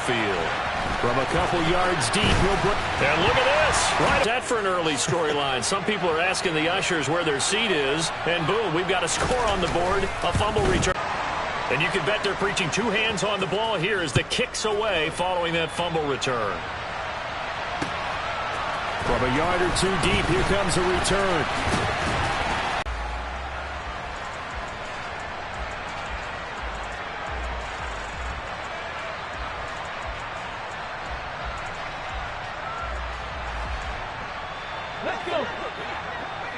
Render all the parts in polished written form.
field. From a couple yards deep, he'll put... And look at this. Right set for an early storyline. Some people are asking the ushers where their seat is. And boom, we've got a score on the board. A fumble return. And you can bet they're preaching two hands on the ball here as the kick's away following that fumble return. From a yard or two deep, here comes a return. Let's go.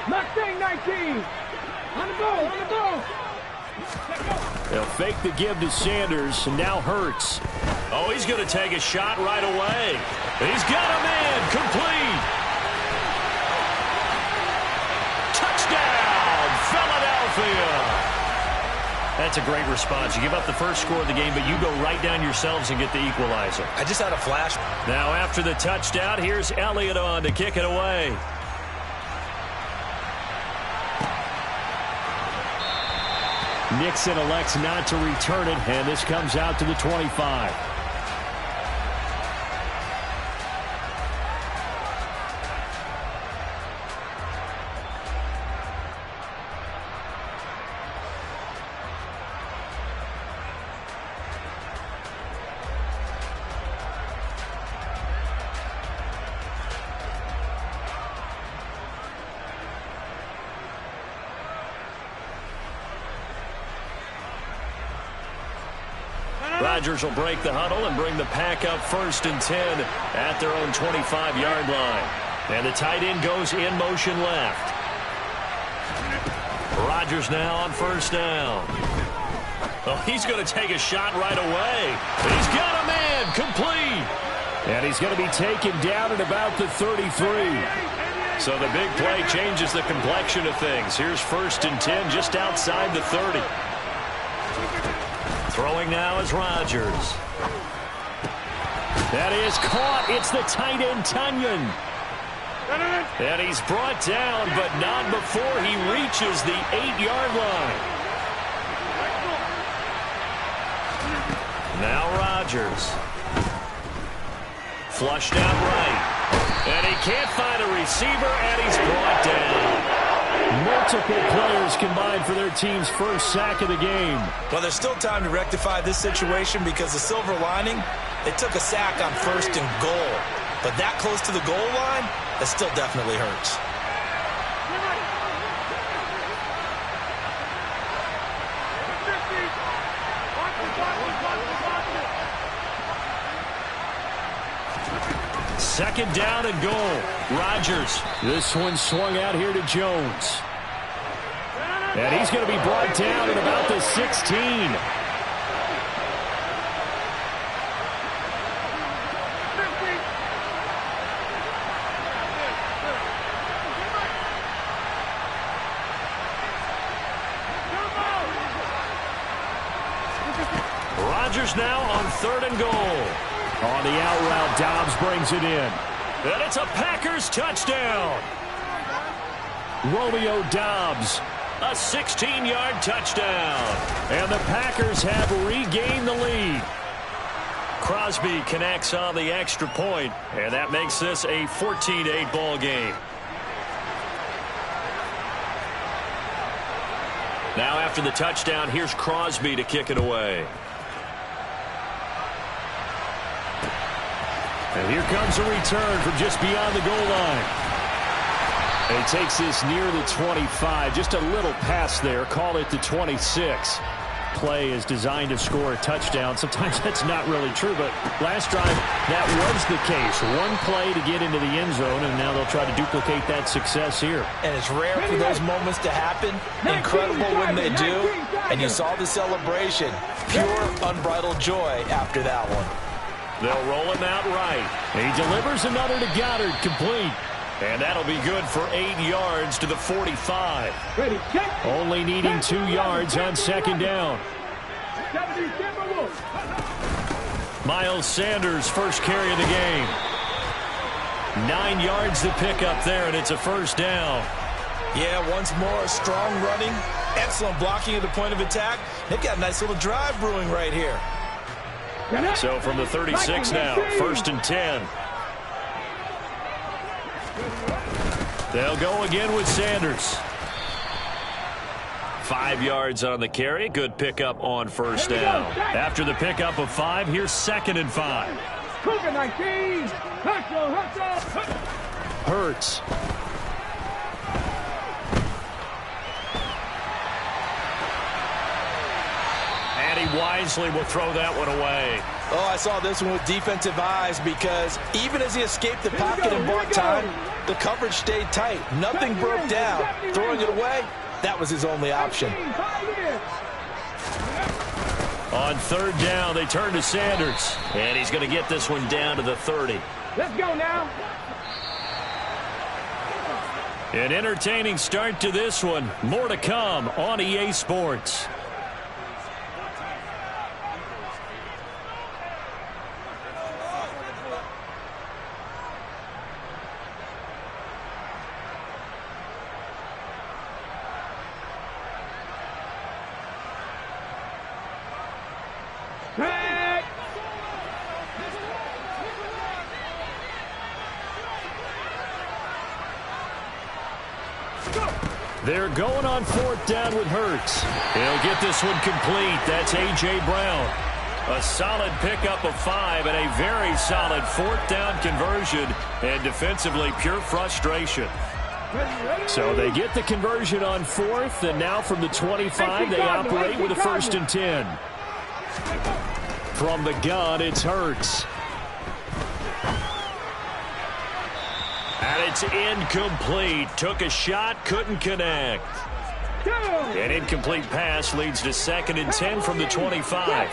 Mustang 19. On the ball, on the ball. They'll fake the give to Sanders, and now Hurts. Oh, he's going to take a shot right away. He's got a man complete. Touchdown, Philadelphia. That's a great response. You give up the first score of the game, but you go right down yourselves and get the equalizer. I just had a flash. Now after the touchdown, here's Elliott on to kick it away. Nixon elects not to return it, and this comes out to the 25. Rodgers will break the huddle and bring the pack up 1st and 10 at their own 25-yard line. And the tight end goes in motion left. Rodgers now on 1st down. Oh, he's going to take a shot right away. He's got a man complete. And he's going to be taken down at about the 33. So the big play changes the complexion of things. Here's 1st and 10 just outside the 30. Throwing now is Rodgers. That is caught. It's the tight end, Tunyon. And he's brought down, but not before he reaches the 8-yard line. Now Rodgers. Flushed out right. And he can't find a receiver, and he's brought down. Multiple players combined for their team's first sack of the game. Well, there's still time to rectify this situation because the silver lining, they took a sack on 1st and goal. But that close to the goal line, that still definitely hurts. Second down and goal. Rodgers. This one swung out here to Jones. And he's going to be brought down at about the 16. Rodgers now on 3rd and goal. On the out route, Dobbs brings it in. And it's a Packers touchdown. Romeo Dobbs, a 16-yard touchdown. And the Packers have regained the lead. Crosby connects on the extra point, and that makes this a 14-8 ball game. Now after the touchdown, here's Crosby to kick it away. And here comes a return from just beyond the goal line. And he takes this near the 25. Just a little pass there. Call it the 26. Play is designed to score a touchdown. Sometimes that's not really true, but last drive, that was the case. One play to get into the end zone, and now they'll try to duplicate that success here. And it's rare for those moments to happen. Incredible when they do. And you saw the celebration. Pure, unbridled joy after that one. They'll roll him out right. He delivers another to Goddard, complete. And that'll be good for 8 yards to the 45. Only needing 2 yards on 2nd down. Miles Sanders, first carry of the game. 9 yards to pick up there, and it's a 1st down. Yeah, once more, strong running, excellent blocking at the point of attack. They've got a nice little drive brewing right here. So from the 36 now, 1st and 10. They'll go again with Sanders. 5 yards on the carry. Good pickup on 1st down. After the pickup of 5, here's 2nd and 5. Hurts. And he wisely will throw that one away. Oh, I saw this one with defensive eyes because even as he escaped the pocket and bought time, the coverage stayed tight. Nothing broke down. Throwing it away, that was his only option. On 3rd down, they turn to Sanders. And he's going to get this one down to the 30. Let's go now. An entertaining start to this one. More to come on EA Sports. They're going on 4th down with Hurts. He'll get this one complete. That's A.J. Brown. A solid pickup of 5 and a very solid 4th down conversion. And defensively, pure frustration. So they get the conversion on 4th, and now from the 25, they operate with a 1st and 10. From the gun, it's Hurts. And it's incomplete. Took a shot, couldn't connect. An incomplete pass leads to 2nd and 10 from the 25.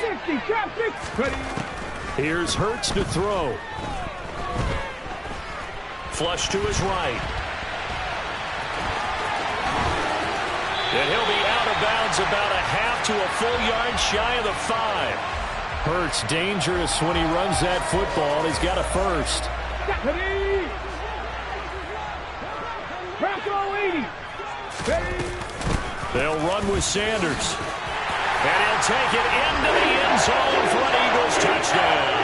Here's Hurts to throw. Flush to his right. And he'll be out of bounds about a half to a full yard shy of the 5. Hurts dangerous when he runs that football. He's got a 1st. They'll run with Sanders. And he'll take it into the end zone for an Eagles touchdown.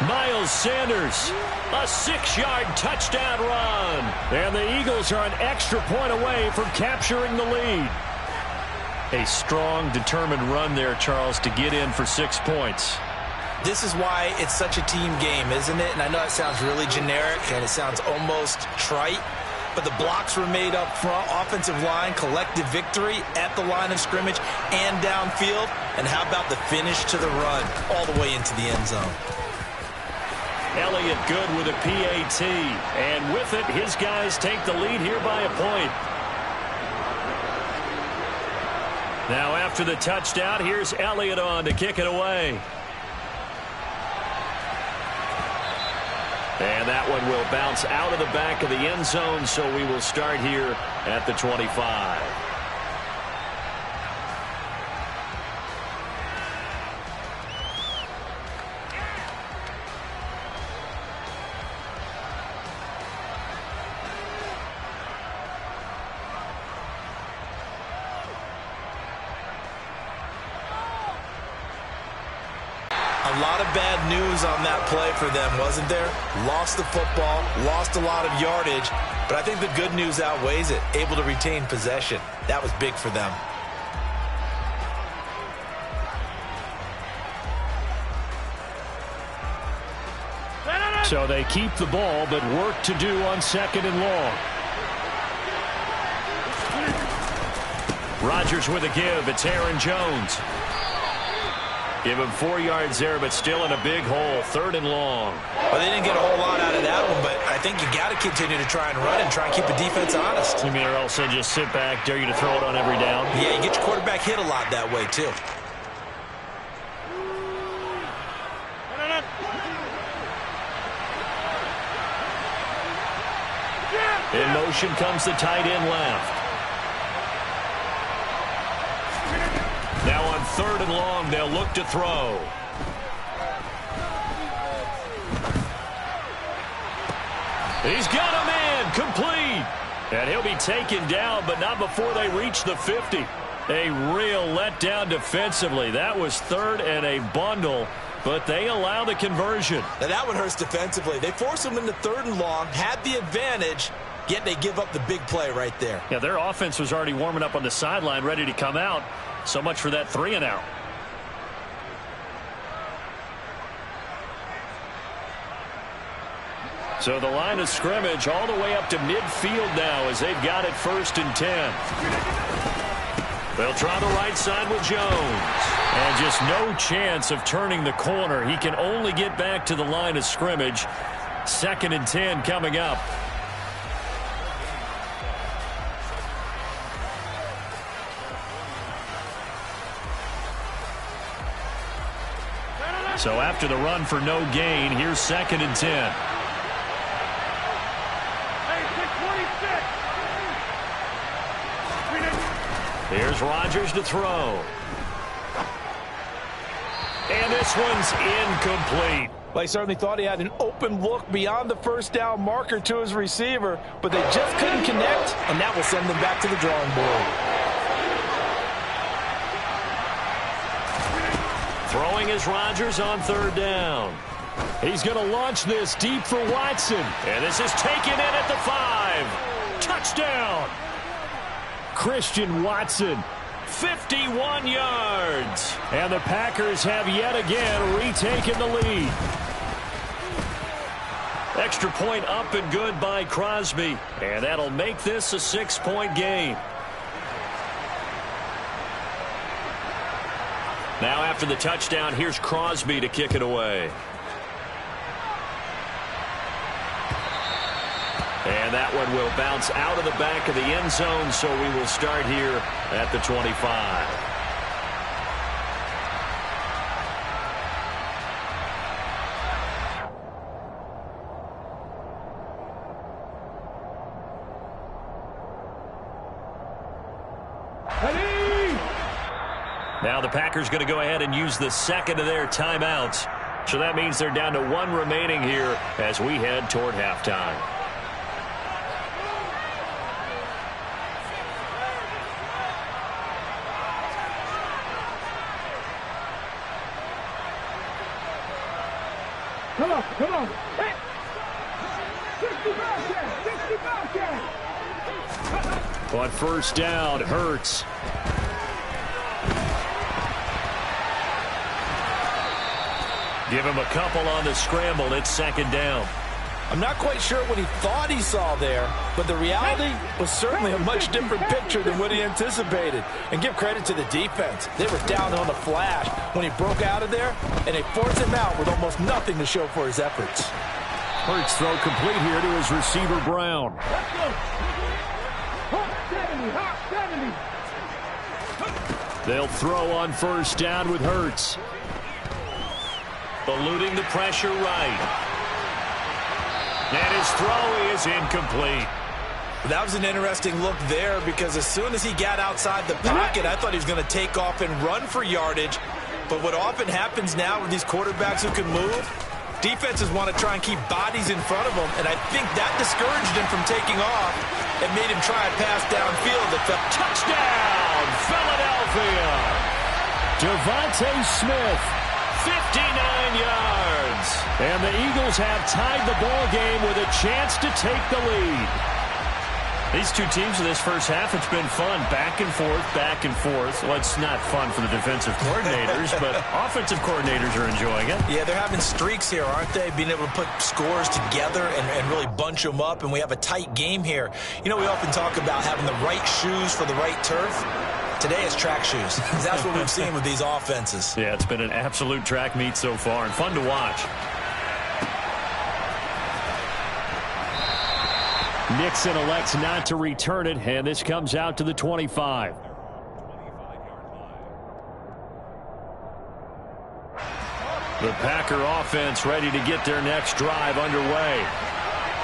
Miles Sanders, a 6-yard touchdown run. And the Eagles are an extra point away from capturing the lead. A strong, determined run there, Charles, to get in for 6 points. This is why it's such a team game, isn't it? And I know it sounds really generic and it sounds almost trite, but the blocks were made up front, offensive line, collective victory at the line of scrimmage and downfield. And how about the finish to the run all the way into the end zone? Elliott good with a PAT. And with it, his guys take the lead here by a point. Now after the touchdown, here's Elliott on to kick it away. And that one will bounce out of the back of the end zone, so we will start here at the 25. A lot of bad news on that play for them, wasn't there? Lost the football, lost a lot of yardage, but I think the good news outweighs it. Able to retain possession. That was big for them. So they keep the ball, but work to do on 2nd and long. Rodgers with a give. It's Aaron Jones. Give him 4 yards there, but still in a big hole. 3rd and long. Well, they didn't get a whole lot out of that one, but I think you got to continue to try and run and try and keep the defense honest. You mean or else they just sit back, dare you to throw it on every down? Yeah, you get your quarterback hit a lot that way, too. In motion comes the tight end left. Now on 3rd and long, they'll look to throw. He's got a man, complete. And he'll be taken down, but not before they reach the 50. A real letdown defensively. That was 3rd and a bundle, but they allow the conversion. Now that one hurts defensively. They force them into 3rd and long, had the advantage, yet they give up the big play right there. Yeah, their offense was already warming up on the sideline, ready to come out. So much for that 3 and out. So the line of scrimmage all the way up to midfield now as they've got it 1st and 10. They'll try the right side with Jones. And just no chance of turning the corner. He can only get back to the line of scrimmage. 2nd and 10 coming up. So after the run for no gain, here's 2nd and 10. Here's Rodgers to throw. And this one's incomplete. Well, he certainly thought he had an open look beyond the 1st down marker to his receiver, but they just couldn't connect, and that will send them back to the drawing board. Throwing is Rodgers on 3rd down. He's going to launch this deep for Watson. And this is taken in at the 5. Touchdown. Christian Watson, 51 yards. And the Packers have yet again retaken the lead. Extra point up and good by Crosby. And that'll make this a 6-point game. Now after the touchdown, here's Crosby to kick it away. And that one will bounce out of the back of the end zone, so we will start here at the 25. Now the Packers going to go ahead and use the 2nd of their timeouts. So that means they're down to 1 remaining here as we head toward halftime. Come on. Hey. 65 On 1st down, Hurts. Give him a couple on the scramble. It's 2nd down. I'm not quite sure what he thought he saw there, but the reality was certainly a much different picture than what he anticipated. And give credit to the defense. They were down on the flash when he broke out of there, and they forced him out with almost nothing to show for his efforts. Hurts throw complete here to his receiver, Brown. They'll throw on 1st down with Hurts. Eluding the pressure right. And his throw is incomplete. That was an interesting look there because as soon as he got outside the pocket, I thought he was going to take off and run for yardage. But what often happens now with these quarterbacks who can move, defenses want to try and keep bodies in front of them, and I think that discouraged him from taking off and made him try a pass downfield that fell. Touchdown, Philadelphia! Devontae Smith, 59 yards. And the Eagles have tied the ball game with a chance to take the lead. These two teams in this first half, it's been fun. Back and forth, back and forth. Well, it's not fun for the defensive coordinators, but offensive coordinators are enjoying it. Yeah, they're having streaks here, aren't they? Being able to put scores together and really bunch them up, and we have a tight game here. You know, we often talk about having the right shoes for the right turf. Today it's track shoes. That's what we've seen with these offenses. Yeah, it's been an absolute track meet so far and fun to watch. Nixon elects not to return it, and this comes out to the 25. The Packer offense ready to get their next drive underway.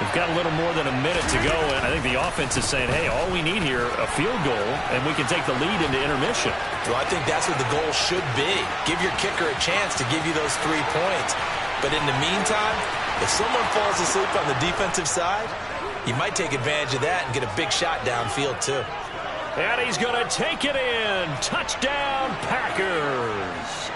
We've got a little more than a minute to go, and I think the offense is saying, hey, all we need here, a field goal, and we can take the lead into intermission. Well, I think that's what the goal should be. Give your kicker a chance to give you those 3 points. But in the meantime, if someone falls asleep on the defensive side, you might take advantage of that and get a big shot downfield, too. And he's going to take it in. Touchdown, Packers.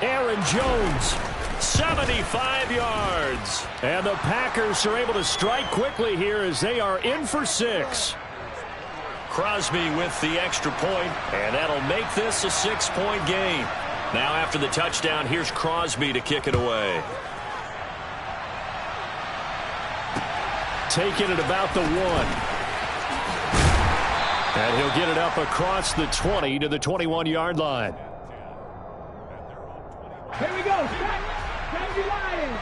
Aaron Jones, 75 yards. And the Packers are able to strike quickly here as they are in for 6. Crosby with the extra point, and that'll make this a 6-point game. Now after the touchdown, here's Crosby to kick it away. Taking it about the 1. And he'll get it up across the 20 to the 21-yard line. Here we go. Sandy Lions.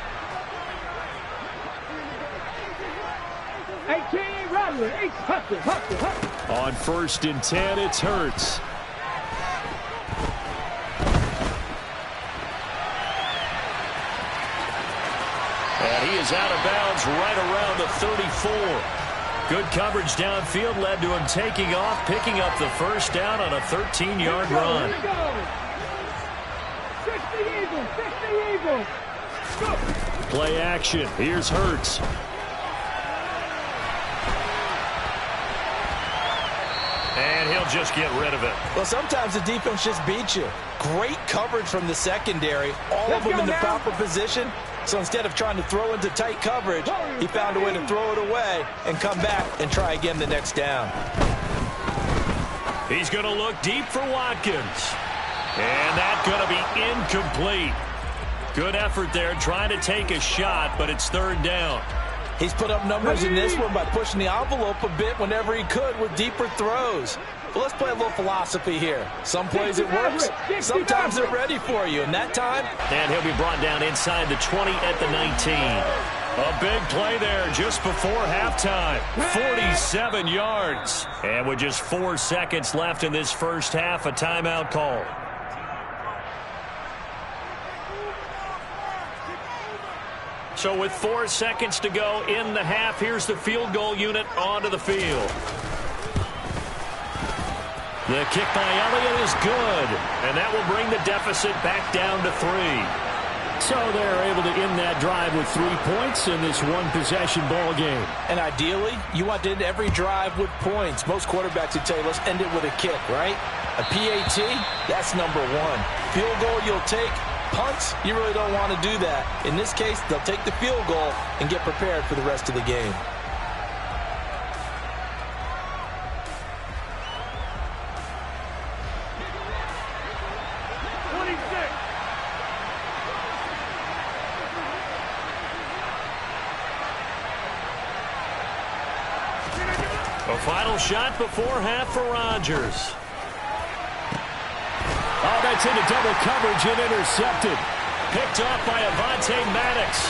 18, Rattler. 8, Hustle. On 1st and 10, it's Hurts. And he is out of bounds right around the 34. Good coverage downfield led to him taking off, picking up the first down on a 13-yard run. Here we go. 60 Eagles. Go. Play action. Here's Hurts. And he'll just get rid of it. Well, sometimes the defense just beats you. Great coverage from the secondary. All of them in the proper position. So instead of trying to throw into tight coverage, he found a way to throw it away and come back and try again the next down. He's going to look deep for Watkins. And that's going to be incomplete. Good effort there trying to take a shot, but it's 3rd down. He's put up numbers in this one by pushing the envelope a bit whenever he could with deeper throws. But let's play a little philosophy here. Some plays it works. Sometimes they're ready for you. And that time. And he'll be brought down inside the 20 at the 19. A big play there just before halftime. 47 yards. And with just 4 seconds left in this first half, a timeout call. So with 4 seconds to go in the half, here's the field goal unit onto the field. The kick by Elliott is good, and that will bring the deficit back down to 3. So they're able to end that drive with 3 points in this one-possession ball game. And ideally, you want to end every drive with points. Most quarterbacks would tell you, let's end it with a kick, right? A PAT, that's number 1. Field goal you'll take. Punts, you really don't want to do that. In this case, they'll take the field goal and get prepared for the rest of the game. A final shot before half for Rodgers. Oh, that's into double coverage and intercepted. Picked off by Avonte Maddox.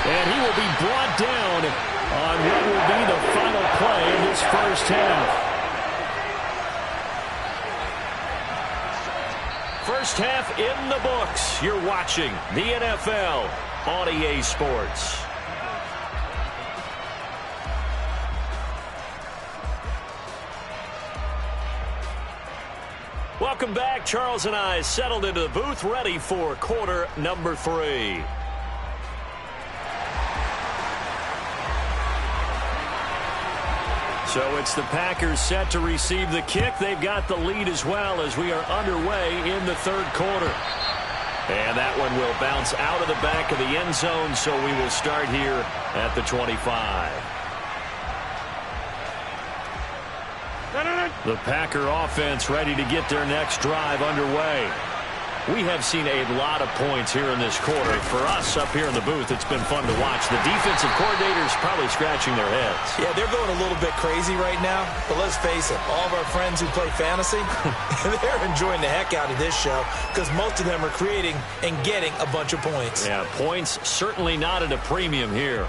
And he will be brought down on what will be the final play in this first half. First half in the books. You're watching the NFL on EA Sports. Welcome back. Charles and I settled into the booth, ready for quarter number 3. So it's the Packers set to receive the kick. They've got the lead as well as we are underway in the 3rd quarter. And that one will bounce out of the back of the end zone, so we will start here at the 25. The Packer offense ready to get their next drive underway. We have seen a lot of points here in this quarter. For us up here in the booth, it's been fun to watch. The defensive coordinators probably scratching their heads. Yeah, they're going a little bit crazy right now. But let's face it, all of our friends who play fantasy, they're enjoying the heck out of this show because most of them are creating and getting a bunch of points. Yeah, points certainly not at a premium here.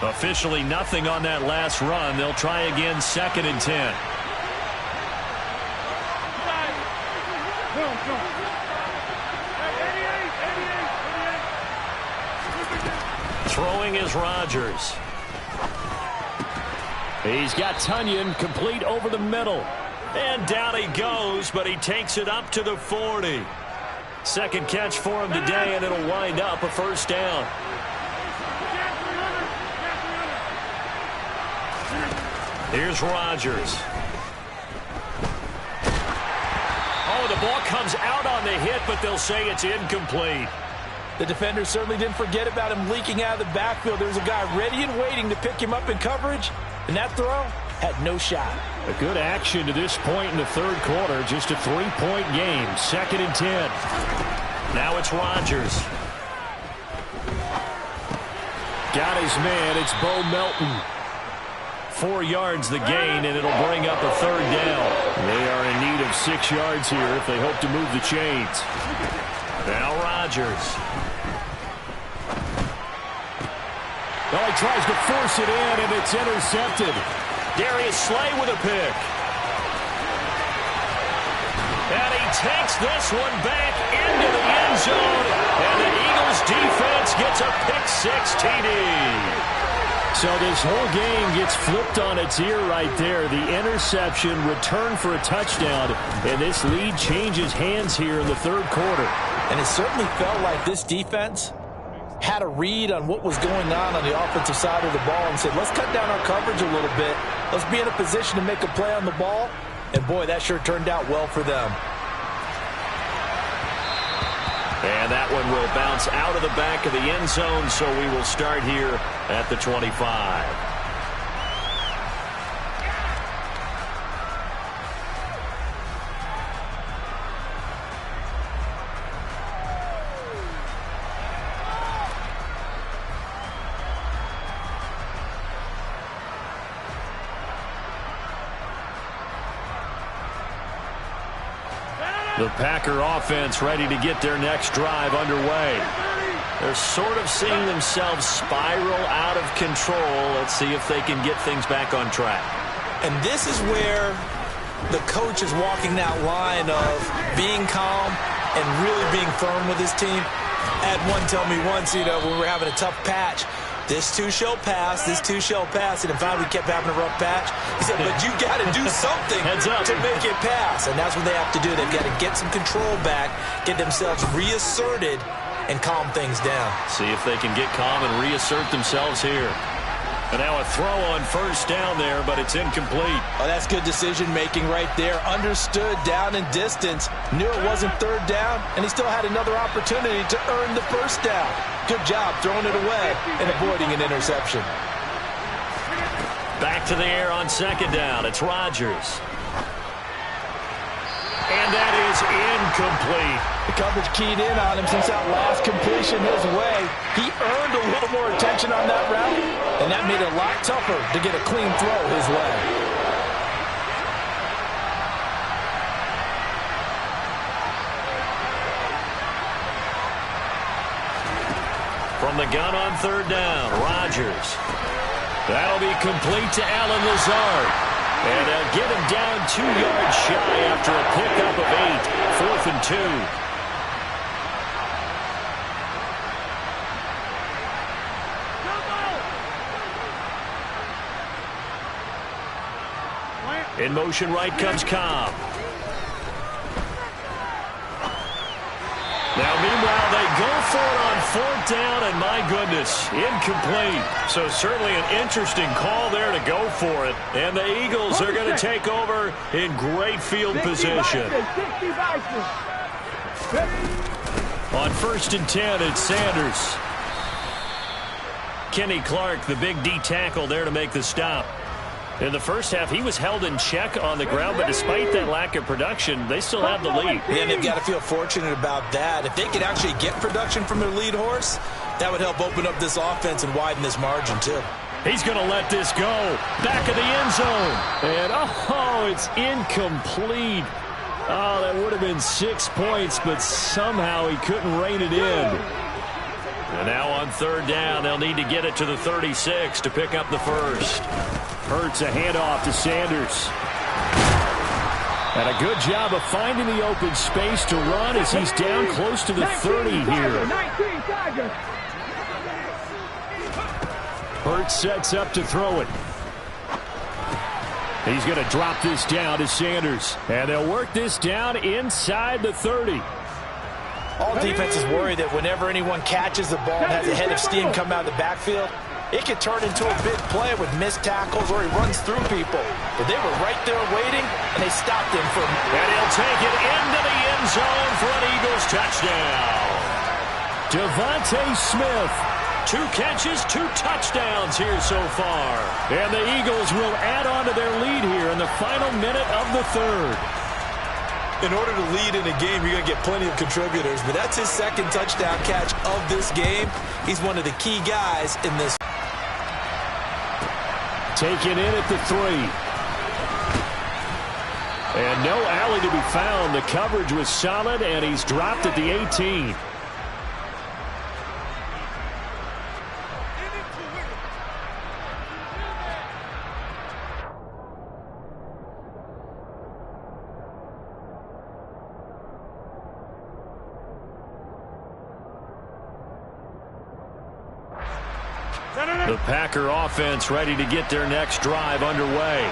Officially nothing on that last run. They'll try again 2nd and 10. Throwing is Rodgers. He's got Tunyon complete over the middle. And down he goes, but he takes it up to the 40. Second catch for him today, and it'll wind up a first down. Here's Rodgers. Oh, the ball comes out on the hit, but they'll say it's incomplete. The defender certainly didn't forget about him leaking out of the backfield. There was a guy ready and waiting to pick him up in coverage, and that throw had no shot. A good action to this point in the third quarter. Just a 3-point game. 2nd and 10. Now it's Rodgers. Got his man. It's Bo Melton. 4 yards the gain, and it'll bring up a 3rd down. They are in need of 6 yards here if they hope to move the chains. Now Rodgers. Oh, he tries to force it in, and it's intercepted. Darius Slay with a pick. And he takes this one back into the end zone. And the Eagles defense gets a pick-6 TD. So this whole game gets flipped on its ear right there. The interception, return for a touchdown, and this lead changes hands here in the third quarter. And it certainly felt like this defense had a read on what was going on the offensive side of the ball and said, let's cut down our coverage a little bit. Let's be in a position to make a play on the ball. And, boy, that sure turned out well for them. And that one will bounce out of the back of the end zone, so we will start here at the 25. The Packer offense ready to get their next drive underway. They're sort of seeing themselves spiral out of control. Let's see if they can get things back on track. And this is where the coach is walking that line of being calm and really being firm with his team. I had one tell me once, when we were having a tough patch, this too shall pass, this too shall pass. And in fact, we kept having a rough patch. He said, but you got to do something to make it pass. And that's what they have to do. They've got to get some control back, get themselves reasserted, and calm things down. See if they can get calm and reassert themselves here. And now a throw on first down there, but it's incomplete. Oh, that's good decision-making right there. Understood down and distance. Knew it wasn't third down, and he still had another opportunity to earn the first down. Good job throwing it away and avoiding an interception. Back to the air on second down. It's Rodgers. And that is incomplete. The coverage keyed in on him since that last completion his way. He earned a little more attention on that route, and that made it a lot tougher to get a clean throw his way. From the gun on third down, Rodgers. That'll be complete to Allen Lazard. And they'll get him down 2 yards shy after a pickup of 8. 4th and 2. In motion right comes Cobb. Now, meanwhile, they go for it on 4th down, and my goodness, incomplete. So certainly an interesting call there to go for it. And the Eagles are going to take over in great field position. On 1st and 10, it's Sanders. Kenny Clark, the big D tackle there to make the stop. In the first half, he was held in check on the ground, but despite that lack of production, they still have the lead. Yeah, they've got to feel fortunate about that. If they could actually get production from their lead horse, that would help open up this offense and widen this margin, too. He's going to let this go. Back of the end zone. And, oh, it's incomplete. Oh, that would have been 6 points, but somehow he couldn't rein it in. And now on third down, they'll need to get it to the 36 to pick up the first. Hurts a handoff to Sanders. And a good job of finding the open space to run as he's down close to the 30 here. Hurts sets up to throw it. He's going to drop this down to Sanders. And they'll work this down inside the 30. All defenses worry that whenever anyone catches the ball and has a head of steam come out of the backfield, It could turn into a big play with missed tackles or he runs through people. But they were right there waiting, and they stopped him from... And he'll take it into the end zone for an Eagles touchdown. Devontae Smith. 2 catches, 2 touchdowns here so far. And the Eagles will add on to their lead here in the final minute of the third. In order to lead in a game, you're going to get plenty of contributors, but that's his second touchdown catch of this game. He's one of the key guys in this. Taken in at the 3. And no alley to be found. The coverage was solid, and he's dropped at the 18. The Packer offense ready to get their next drive underway.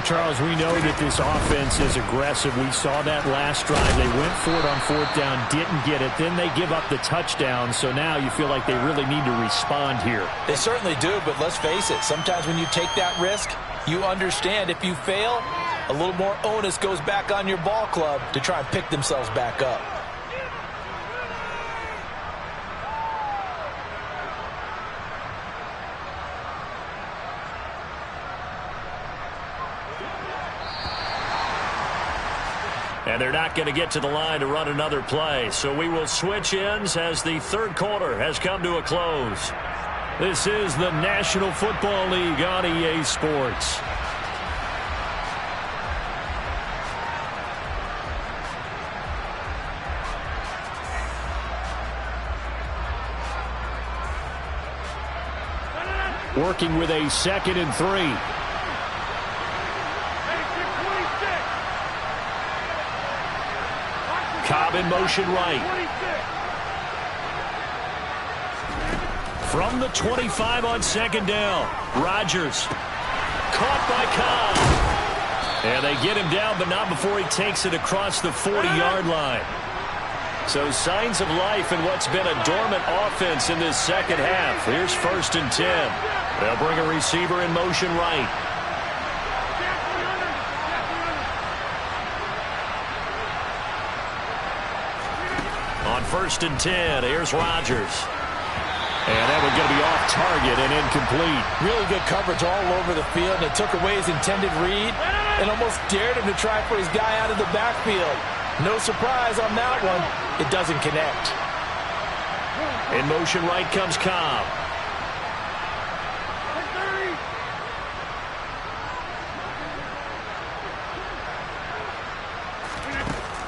Charles, we know that this offense is aggressive. We saw that last drive. They went for it on 4th down, didn't get it. Then they give up the touchdown. So now you feel like they really need to respond here. They certainly do, but let's face it. Sometimes when you take that risk, you understand if you fail, a little more onus goes back on your ball club to try and pick themselves back up. And they're not going to get to the line to run another play. So we will switch ends as the third quarter has come to a close. This is the National Football League on EA Sports. Working with a 2nd and 3. Cobb in motion right. From the 25 on 2nd down. Rodgers. Caught by Cobb. And they get him down, but not before he takes it across the 40-yard line. So signs of life in what's been a dormant offense in this second half. Here's 1st and 10. They'll bring a receiver in motion right. On 1st and 10, here's Rodgers. And that one's going to be off target and incomplete. Really good coverage all over the field. And it took away his intended read and almost dared him to try for his guy out of the backfield. No surprise on that one. It doesn't connect. In motion right comes Cobb.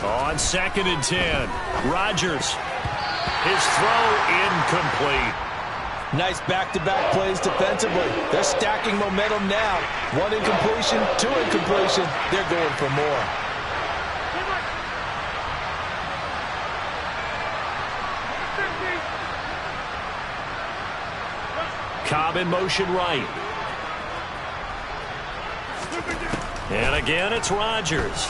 On 2nd and 10, Rodgers. His throw incomplete. Nice back-to-back plays defensively. They're stacking momentum now. 1 incompletion, 2 incompletion. They're going for more. Cobb in motion right. And again, it's Rodgers.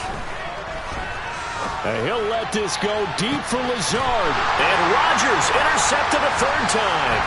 And he'll let this go deep for Lazard. And Rodgers intercepted a 3rd time.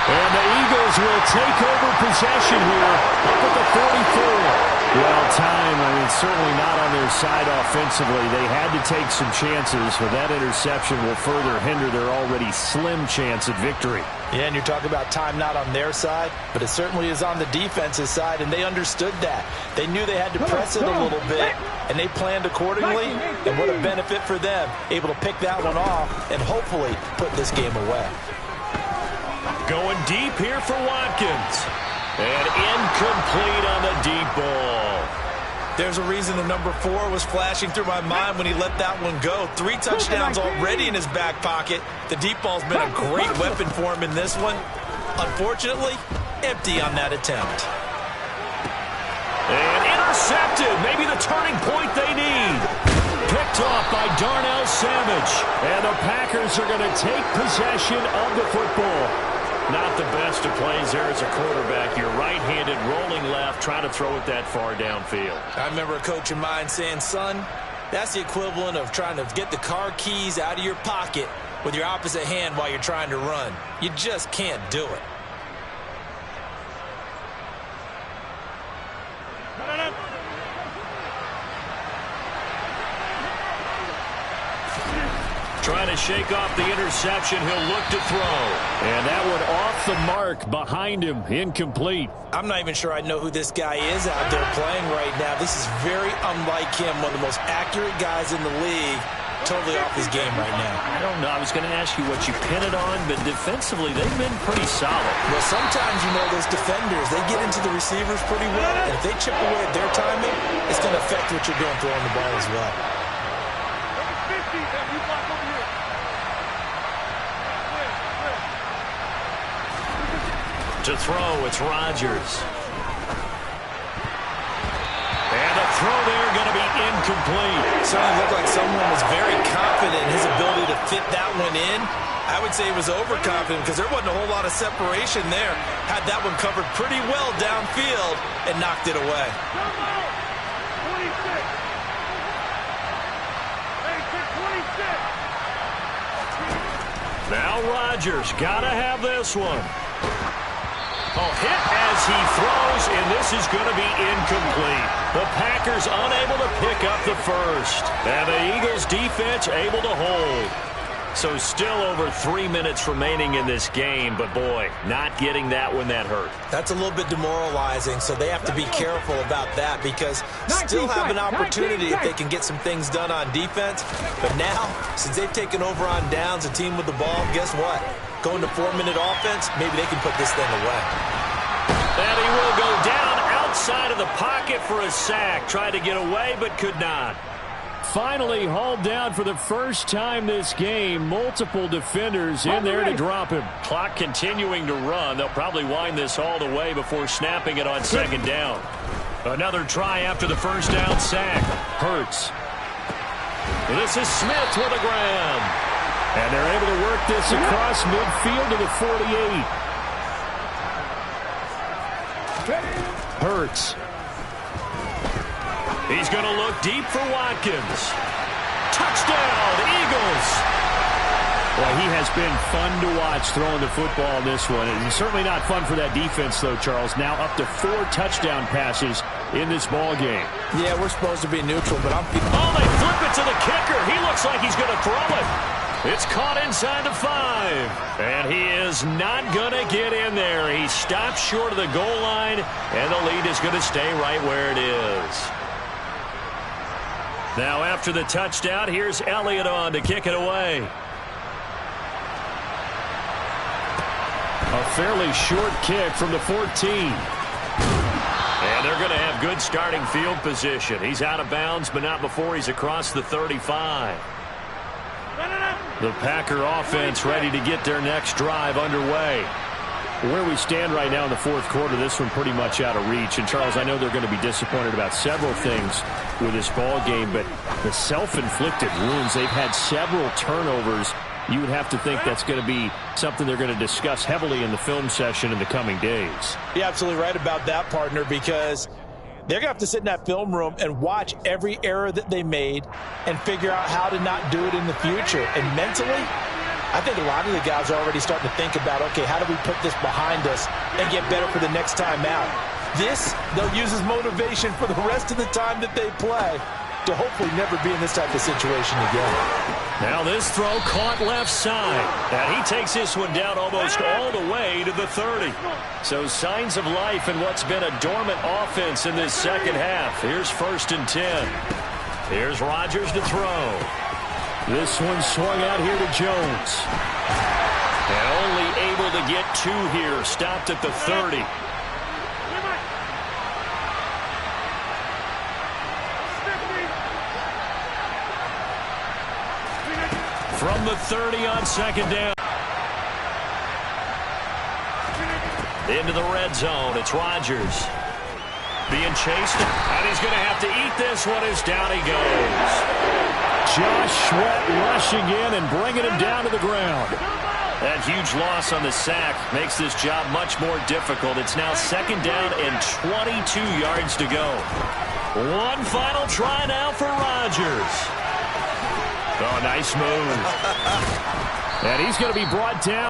And the Eagles will take over possession here up at the 44. Well, time, certainly not on their side offensively. They had to take some chances, but that interception will further hinder their already slim chance at victory. Yeah, and you're talking about time not on their side, but it certainly is on the defense's side, and they understood that. They knew they had to press it a little bit, and they planned accordingly, and what a benefit for them, able to pick that one off and hopefully put this game away. Going deep here for Watkins. And incomplete on the deep ball. There's a reason the number 4 was flashing through my mind when he let that one go. 3 touchdowns already in his back pocket. The deep ball's been a great weapon for him in this one. Unfortunately, empty on that attempt. And intercepted. Maybe the turning point they need. Picked off by Darnell Savage. And the Packers are going to take possession of the football. Not the best of plays there as a quarterback. You're right-handed, rolling left, trying to throw it that far downfield. I remember a coach of mine saying, son, that's the equivalent of trying to get the car keys out of your pocket with your opposite hand while you're trying to run. You just can't do it. Trying to shake off the interception. He'll look to throw. And that one off the mark behind him. Incomplete. I'm not even sure I know who this guy is out there playing right now. This is very unlike him. One of the most accurate guys in the league. Totally off his game right now. I don't know. I was going to ask you what you pin it on, but defensively, they've been pretty solid. Well, sometimes, you know, those defenders, they get into the receivers pretty well. And if they chip away at their timing, it's going to affect what you're doing throwing the ball as well. To throw, it's Rodgers. And the throw there going to be incomplete. Certainly looked like someone was very confident in his ability to fit that one in. I would say he was overconfident because there wasn't a whole lot of separation there. Had that one covered pretty well downfield and knocked it away. Now Rodgers got to have this one. Hit as he throws, and this is going to be incomplete. The Packers unable to pick up the first. And the Eagles defense able to hold. So still over 3 minutes remaining in this game, but boy, not getting that one that hurt. That's a little bit demoralizing, so they have to be careful about that because still have an opportunity if they can get some things done on defense. But now, since they've taken over on downs, a team with the ball, guess what? Going to 4-minute offense, maybe they can put this thing away. And he will go down outside of the pocket for a sack. Tried to get away, but could not. Finally hauled down for the first time this game. Multiple defenders in there to drop him. Clock continuing to run. They'll probably wind this all the way before snapping it on second down. Another try after the first down sack. Hurts. This is Smith with a grab. And they're able to work this across midfield to the 48. Hurts. He's going to look deep for Watkins. Touchdown, Eagles. Well, he has been fun to watch throwing the football in this one. And certainly not fun for that defense, though, Charles. Now up to 4 touchdown passes in this ball game. Yeah, we're supposed to be neutral, but I'm... Oh, they flip it to the kicker. He looks like he's going to throw it. It's caught inside the 5. And he is not going to get in there. He stops short of the goal line, and the lead is going to stay right where it is. Now after the touchdown, here's Elliott on to kick it away. A fairly short kick from the 14. And they're going to have good starting field position. He's out of bounds, but not before he's across the 35. The Packer offense ready to get their next drive underway. Where we stand right now in the fourth quarter, this one pretty much out of reach. And, Charles, I know they're going to be disappointed about several things with this ball game, but the self-inflicted wounds, they've had several turnovers. You would have to think that's going to be something they're going to discuss heavily in the film session in the coming days. You're absolutely right about that, partner, because they're going to have to sit in that film room and watch every error that they made and figure out how to not do it in the future. And mentally, I think a lot of the guys are already starting to think about, okay, how do we put this behind us and get better for the next time out? This, they'll use as motivation for the rest of the time that they play to hopefully never be in this type of situation again. Now this throw caught left side. And he takes this one down almost all the way to the 30. So signs of life in what's been a dormant offense in this second half. Here's 1st and 10. Here's Rodgers to throw. This one swung out here to Jones. And only able to get 2 here. Stopped at the 30. From the 30 on second down. Into the red zone. It's Rodgers. Being chased. And he's going to have to eat this one as down he goes. Josh Sweat rushing in and bringing him down to the ground. That huge loss on the sack makes this job much more difficult. It's now second down and 22 yards to go. One final try now for Rodgers. Oh, nice move. And he's going to be brought down.